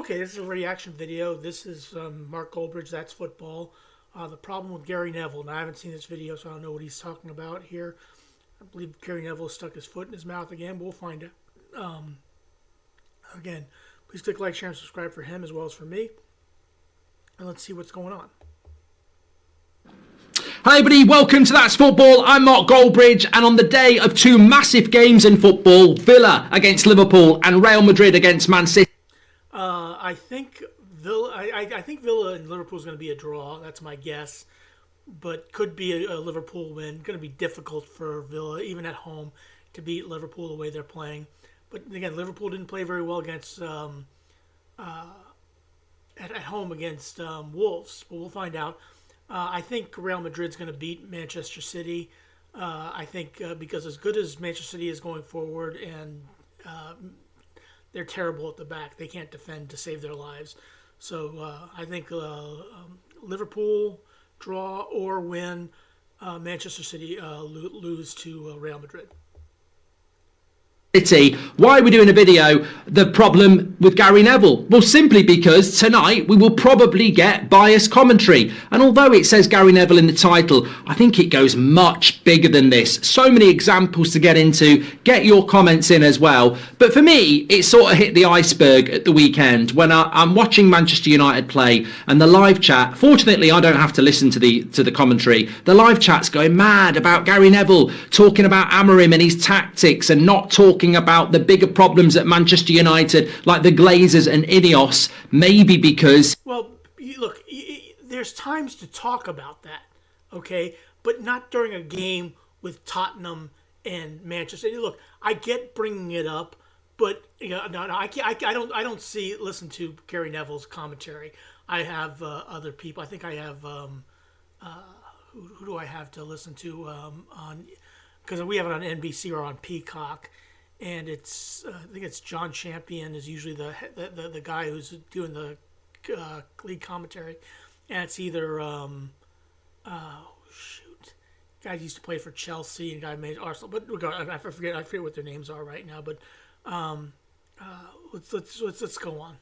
Okay, this is a reaction video. This is Mark Goldbridge, That's Football. The problem with Gary Neville, and I haven't seen this video, so I don't know what he's talking about here. I believe Gary Neville stuck his foot in his mouth again, but we'll find out. Again, please click like, share, and subscribe for him as well as for me. And let's see what's going on. Hi everybody, welcome to That's Football. I'm Mark Goldbridge, and on the day of two massive games in football, Villa against Liverpool and Real Madrid against Man City. I think Villa and Liverpool is going to be a draw. That's my guess, but could be a Liverpool win. Going to be difficult for Villa, even at home, to beat Liverpool the way they're playing. But again, Liverpool didn't play very well against at home against Wolves. But we'll find out. I think Real Madrid's going to beat Manchester City. I think because as good as Manchester City is going forward, and they're terrible at the back. They can't defend to save their lives. So I think Liverpool draw or win. Manchester City lose to Real Madrid. Why are we doing a video? The problem with Gary Neville? Well, simply because tonight we will probably get biased commentary. And although it says Gary Neville in the title, I think it goes much bigger than this. So many examples to get into. Get your comments in as well. But for me, it sort of hit the iceberg at the weekend when I'm watching Manchester United play, and the live chat. Fortunately, I don't have to listen to the commentary. The live chat's going mad about Gary Neville, talking about Amorim and his tactics, and not talking about the bigger problems at Manchester United, like the Glazers and Ineos, maybe because... Well, look, there's times to talk about that, okay? But not during a game with Tottenham and Manchester. Look, I get bringing it up, but I don't listen to Gary Neville's commentary. I have other people. I think I have who do I have to listen to on, because we have it on NBC or on Peacock. And it's I think it's John Champion is usually the guy who's doing the lead commentary, and it's either guy used to play for Chelsea and guy made Arsenal, but I forget what their names are right now. But let's go on.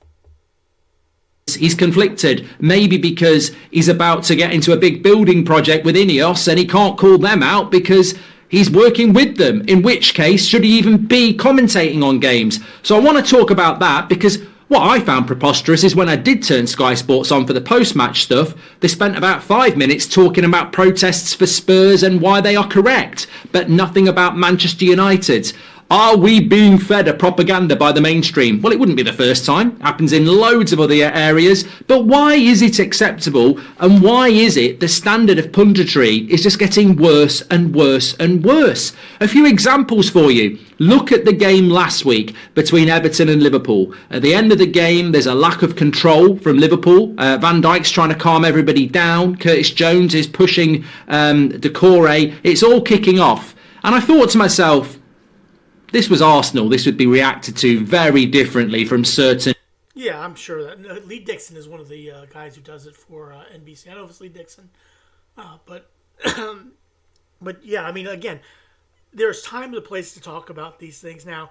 He's conflicted, maybe because he's about to get into a big building project with Ineos and he can't call them out because he's working with them, in which case should he even be commentating on games? So I want to talk about that because what I found preposterous is when I did turn Sky Sports on for the post-match stuff, they spent about 5 minutes talking about protests for Spurs and why they are correct, but nothing about Manchester United. Are we being fed a propaganda by the mainstream? Well, it wouldn't be the first time. It happens in loads of other areas. But why is it acceptable? And why is it the standard of punditry is just getting worse and worse and worse? A few examples for you. Look at the game last week between Everton and Liverpool. At the end of the game, there's a lack of control from Liverpool. Van Dijk's trying to calm everybody down. Curtis Jones is pushing Decore. It's all kicking off. And I thought to myself, this was Arsenal. This would be reacted to very differently from certain... Yeah, I'm sure that. Lee Dixon is one of the guys who does it for NBC. I don't know if it's Lee Dixon. But yeah, I mean, again, there's time and a place to talk about these things. Now,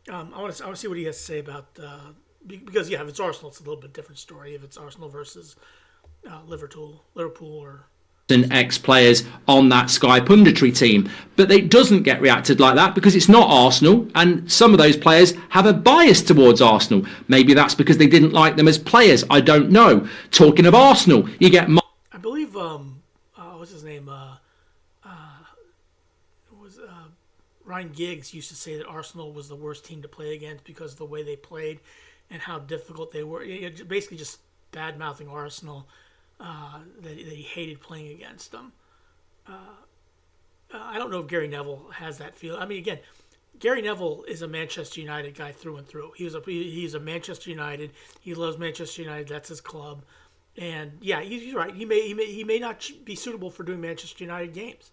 I want to see what he has to say about... because, yeah, if it's Arsenal, it's a little bit different story. If it's Arsenal versus Liverpool or... ex-players on that Sky punditry team, but it doesn't get reacted like that because it's not Arsenal, and some of those players have a bias towards Arsenal. Maybe that's because they didn't like them as players. I don't know. Talking of Arsenal, you get... I believe, what's his name? Ryan Giggs used to say that Arsenal was the worst team to play against because of the way they played and how difficult they were. Basically just bad-mouthing Arsenal. That he hated playing against them. I don't know if Gary Neville has that feel. I mean, again, Gary Neville is a Manchester United guy through and through. He's a Manchester United. He loves Manchester United. That's his club. And yeah, he's right. He may not be suitable for doing Manchester United games.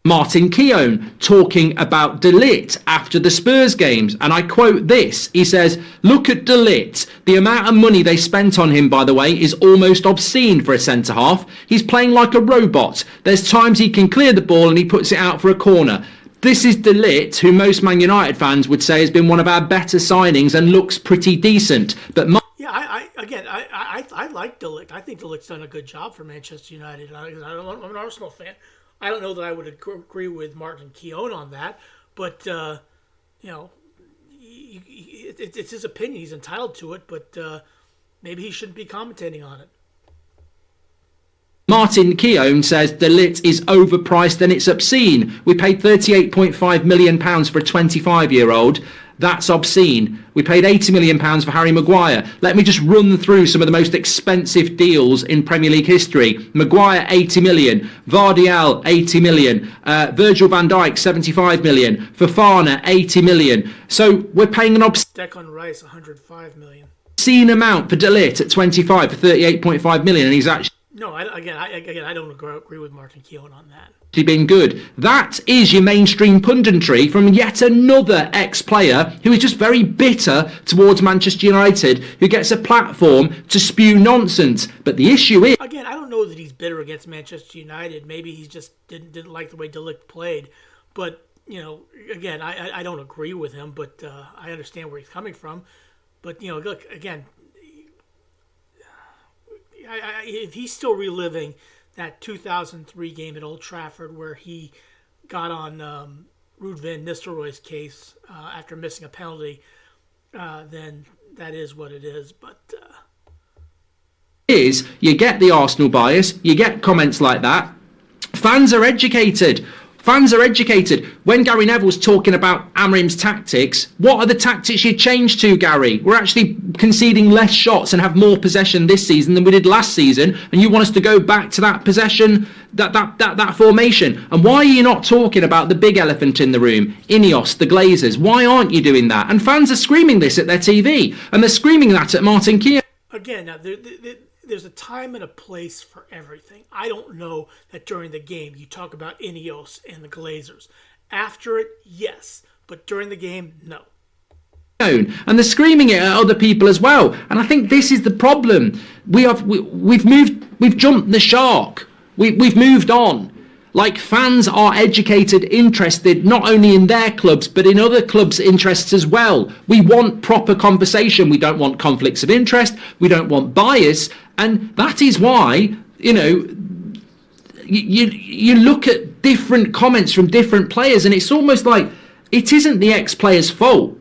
Martin Keown talking about De Ligt after the Spurs games, and I quote this. He says, "Look at De Ligt. The amount of money they spent on him, by the way, is almost obscene for a centre-half. He's playing like a robot. There's times he can clear the ball and he puts it out for a corner. This is De Ligt, who most Man United fans would say has been one of our better signings and looks pretty decent. But Yeah, I like De Ligt. I think De Ligt's done a good job for Manchester United. I'm an Arsenal fan. I don't know that I would agree with Martin Keown on that, but it's his opinion. He's entitled to it, but maybe he shouldn't be commentating on it. Martin Keown says De Ligt is overpriced and it's obscene. We paid £38.5 million for a 25-year-old. That's obscene. We paid £80 million for Harry Maguire. Let me just run through some of the most expensive deals in Premier League history. Maguire, 80 million. Vardiel, 80 million. Virgil van Dijk, 75 million. Fofana, 80 million. So we're paying an Declan Rice, 105 million. obscene amount for De Ligt at 25 for 38.5 million, and he's actually No, I don't agree with Martin Keown on that. been good. That is your mainstream punditry from yet another ex-player who is just very bitter towards Manchester United, who gets a platform to spew nonsense. But the issue is, Again, I don't know that he's bitter against Manchester United. Maybe he just didn't like the way De Ligt played. But again, I don't agree with him, but I understand where he's coming from. But look again. If he's still reliving that 2003 game at Old Trafford where he got on Ruud van Nistelrooy's case after missing a penalty, then that is what it is. But you get the Arsenal bias, you get comments like that. Fans are educated. Fans are educated. When Gary Neville's talking about Amorim's tactics, what are the tactics you changed to, Gary? We're actually conceding less shots and have more possession this season than we did last season, and you want us to go back to that possession, that formation. And why are you not talking about the big elephant in the room, Ineos, the Glazers? Why aren't you doing that? And fans are screaming this at their TV, and they're screaming that at Martin Keown. Again, now there's a time and a place for everything. I don't know that during the game you talk about Ineos and the Glazers. After it, yes. But during the game, no. And they're screaming it at other people as well. And I think this is the problem. We've jumped the shark. We've moved on. Like, fans are educated, interested, not only in their clubs, but in other clubs' interests as well. We want proper conversation. We don't want conflicts of interest. We don't want bias. And that is why, you look at different comments from different players, and it's almost like it isn't the ex-player's fault.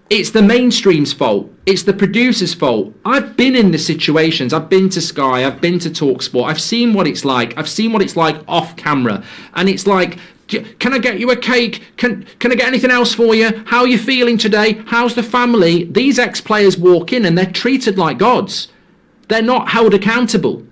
It's the mainstream's fault. It's the producer's fault. I've been in the situations. I've been to Sky. I've been to TalkSport. I've seen what it's like. I've seen what it's like off camera. And it's like, can I get you a cake? Can I get anything else for you? How are you feeling today? How's the family? These ex-players walk in and they're treated like gods. They're not held accountable.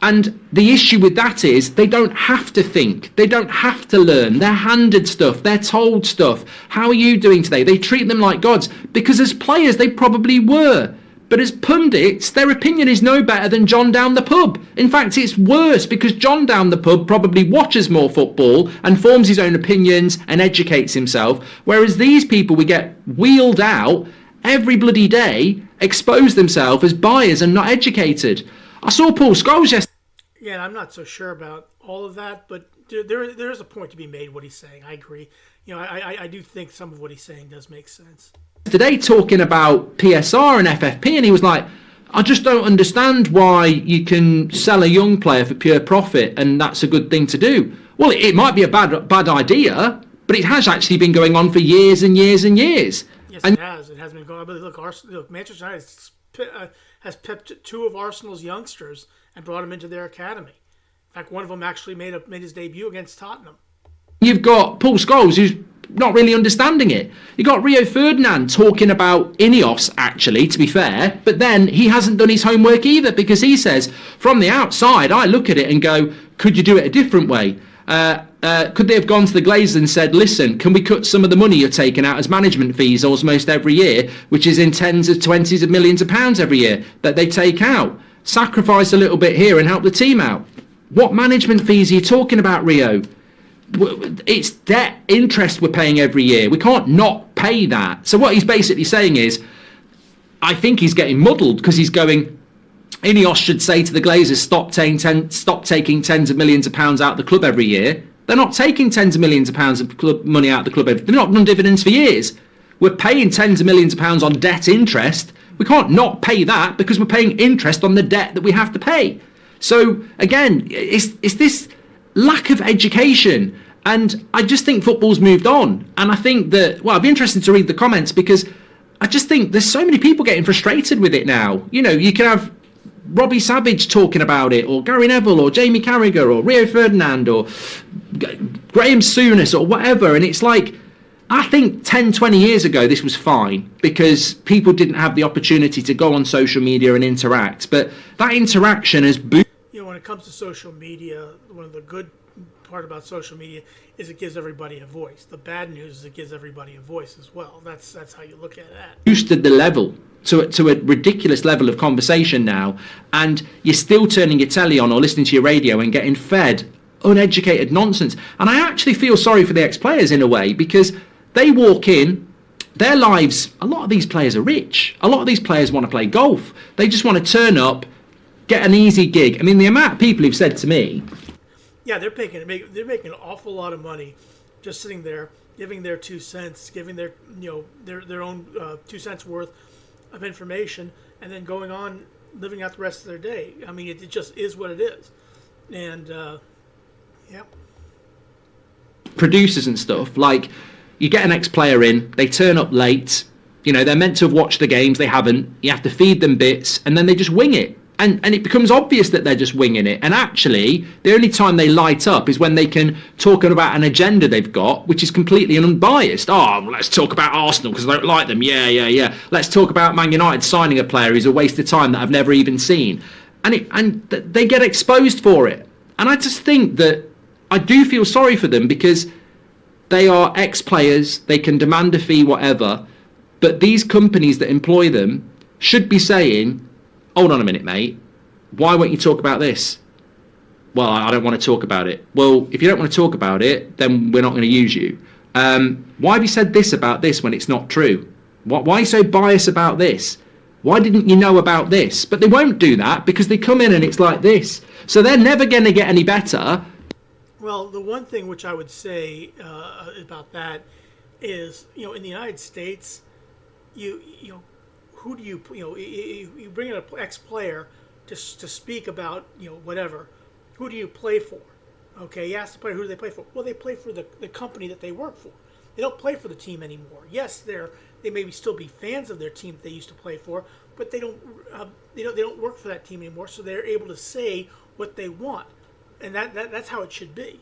And the issue with that is they don't have to think. They don't have to learn. They're handed stuff. They're told stuff. How are you doing today? They treat them like gods. Because as players, they probably were. But as pundits, their opinion is no better than John down the pub. In fact, it's worse because John down the pub probably watches more football and forms his own opinions and educates himself. Whereas these people we get wheeled out every bloody day expose themselves as buyers and not educated. I saw Paul Scholes yesterday. Yeah, I'm not so sure about all of that, but there is a point to be made what he's saying. I agree. I do think some of what he's saying does make sense. Today talking about PSR and FFP, and he was like, I just don't understand why you can sell a young player for pure profit and that's a good thing to do. Well, it might be a bad idea, but it has actually been going on for years and years and years. Yes, it has. It has been going on. But look, Manchester United has picked two of Arsenal's youngsters and brought them into their academy. In fact, one of them actually made his debut against Tottenham. You've got Paul Scholes, who's not really understanding it. You got Rio Ferdinand talking about Ineos, actually, to be fair, but then he hasn't done his homework either, because he says, from the outside, I look at it and go, could you do it a different way? Could they have gone to the Glazers and said, listen, can we cut some of the money you're taking out as management fees almost every year, which is in tens of 20s of millions of pounds every year that they take out? Sacrifice a little bit here and help the team out. What management fees are you talking about, Rio? It's debt interest we're paying every year. We can't not pay that. So what he's basically saying is, I think he's getting muddled because he's going, Ineos should say to the Glazers, stop taking tens of millions of pounds out of the club every year. They're not taking tens of millions of pounds of club money out of the club. They've not done dividends for years. We're paying tens of millions of pounds on debt interest. We can't not pay that because we're paying interest on the debt that we have to pay. So again, it's this lack of education. And I just think football's moved on. And I think that, well, I'd be interested to read the comments because I just think there's so many people getting frustrated with it now. You know, you can have Robbie Savage talking about it, or Gary Neville, or Jamie Carragher, or Rio Ferdinand, or Graham Souness, or whatever. And it's like, I think 10, 20 years ago, this was fine because people didn't have the opportunity to go on social media and interact. But that interaction has boosted. You know, when it comes to social media, one of the good part about social media is it gives everybody a voice. The bad news is it gives everybody a voice as well. That's how you look at that. Boosted the level to a ridiculous level of conversation now, and you're still turning your telly on or listening to your radio and getting fed uneducated nonsense. And I actually feel sorry for the ex-players in a way because they walk in, their lives, a lot of these players are rich. A lot of these players want to play golf. They just want to turn up, get an easy gig. I mean, the amount of people who've said to me, yeah, they're making an awful lot of money just sitting there, giving their 2 cents, giving their their own 2 cents worth of information, and then going on living out the rest of their day. I mean, it just is what it is, and yeah. Producers and stuff, like you get an ex-player in, they turn up late, you know, they're meant to have watched the games, they haven't. You have to feed them bits, and then they just wing it. And it becomes obvious that they're just winging it. And actually, the only time they light up is when they can talk about an agenda they've got, which is completely unbiased. Oh, well, let's talk about Arsenal because I don't like them. Yeah. Let's talk about Man United signing a player who's a waste of time that I've never even seen. And they get exposed for it. And I just think that I do feel sorry for them because they are ex-players. They can demand a fee, whatever. But these companies that employ them should be saying, hold on a minute, mate. Why won't you talk about this? Well, I don't want to talk about it. Well, if you don't want to talk about it, then we're not going to use you. Why have you said this about this when it's not true? Why are you so biased about this? Why didn't you know about this? But they won't do that because they come in and it's like this. So they're never going to get any better. Well, the one thing which I would say about that is, in the United States, who do you bring in an ex-player to speak about, whatever. Who do you play for? Okay, you ask the player who do they play for. Well, they play for the company that they work for. They don't play for the team anymore. Yes, they maybe still be fans of their team that they used to play for, but they don't work for that team anymore. So they're able to say what they want, and that's how it should be.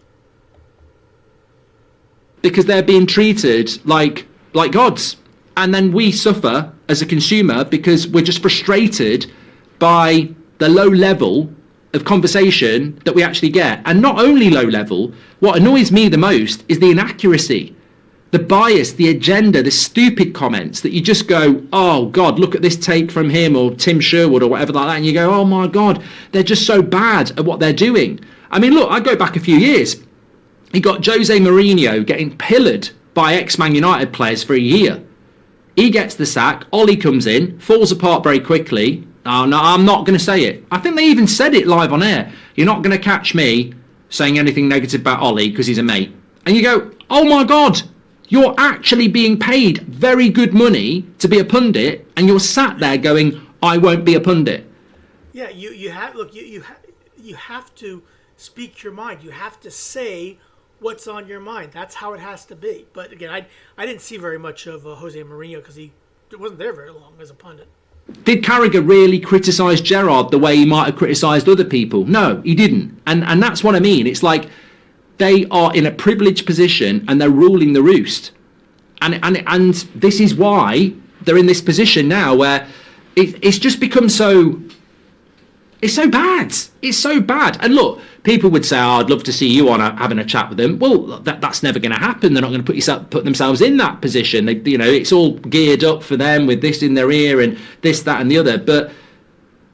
Because they're being treated like gods. And then we suffer as a consumer because we're just frustrated by the low level of conversation that we actually get. And not only low level, what annoys me the most is the inaccuracy, the bias, the agenda, the stupid comments that you just go, oh God, look at this take from him or Tim Sherwood or whatever like that. And you go, oh my God, they're just so bad at what they're doing. I mean, look, I go back a few years. You got Jose Mourinho getting pillared by ex-Man United players for a year. He gets the sack, Ollie comes in, falls apart very quickly. Oh, no, I'm not going to say it. I think they even said it live on air. You're not going to catch me saying anything negative about Ollie because he's a mate. And you go, oh my God, you're actually being paid very good money to be a pundit and you're sat there going, I won't be a pundit. Yeah, you have to speak your mind. You have to say what's on your mind. That's how it has to be. But again, I didn't see very much of Jose Mourinho because he wasn't there very long as a pundit. Did Carragher really criticise Gerrard the way he might have criticised other people? No, he didn't. And that's what I mean. It's like they are in a privileged position and they're ruling the roost. And this is why they're in this position now where it's just become so... It's so bad. It's so bad. And look, people would say, oh, I'd love to see you on having a chat with them. Well, that's never going to happen. They're not going to put themselves in that position. It's all geared up for them with this in their ear and this, that and the other. But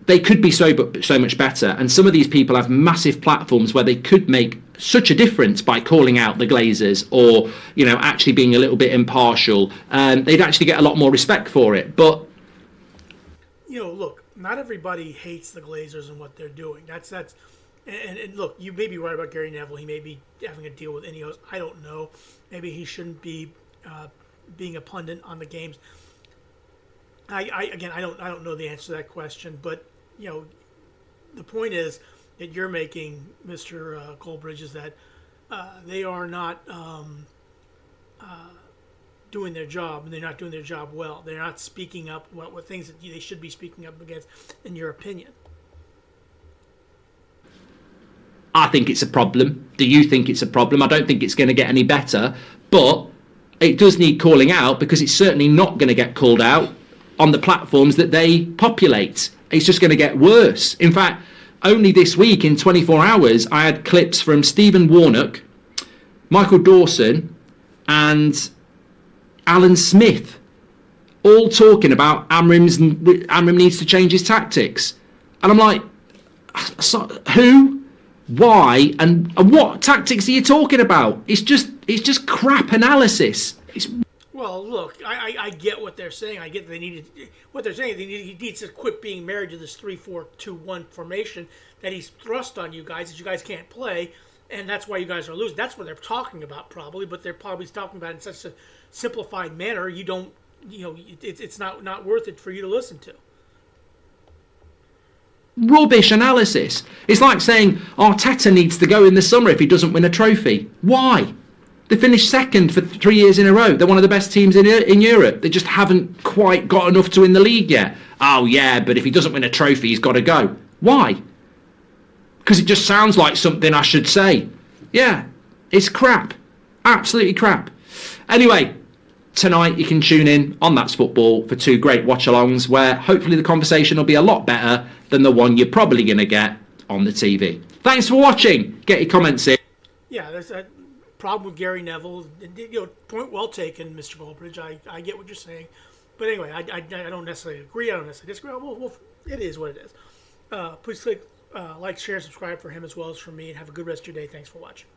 they could be so much better. And some of these people have massive platforms where they could make such a difference by calling out the Glazers or, actually being a little bit impartial. They'd actually get a lot more respect for it. But, look, not everybody hates the Glazers and what they're doing. That's And look, you may be right about Gary Neville. He may be having a deal with Ineos. I don't know. Maybe he shouldn't be being a pundit on the games. Again, I don't know the answer to that question, but the point is that you're making, Mr. Colbridge, is that they are not doing their job, and they're not doing their job well. They're not speaking up what things that they should be speaking up against, in your opinion. I think it's a problem. Do you think it's a problem? I don't think it's going to get any better, but it does need calling out, because it's certainly not going to get called out on the platforms that they populate. It's just going to get worse. In fact, only this week, in 24 hours, I had clips from Stephen Warnock, Michael Dawson, and Alan Smith, all talking about Amrim needs to change his tactics. And I'm like, so, who? Why? And what tactics are you talking about? It's just crap analysis. Well, look, I get what they're saying. I get they needed what they're saying. He needs to quit being married to this 3-4-2-1 formation that he's thrust on you guys, that you guys can't play, and that's why you guys are losing. That's what they're talking about, probably. But they're probably talking about it in such a simplified manner. You don't, it's not worth it for you to listen to. Rubbish analysis. It's like saying Arteta needs to go in the summer if he doesn't win a trophy. Why? They finished second for 3 years in a row. They're one of the best teams in Europe. They just haven't quite got enough to win the league yet. Oh yeah, but if he doesn't win a trophy, he's got to go. Why? Because it just sounds like something I should say. Yeah, it's crap. Absolutely crap. Anyway, tonight you can tune in on That's Football for 2 great watch-alongs where hopefully the conversation will be a lot better than the one you're probably going to get on the TV. Thanks for watching. Get your comments in. Yeah, there's a problem with Gary Neville. Point well taken, Mr. Goldbridge. I get what you're saying. But anyway, I don't necessarily agree. I don't necessarily disagree. Well, it is what it is. Please click like, share, and subscribe for him as well as for me, and have a good rest of your day. Thanks for watching.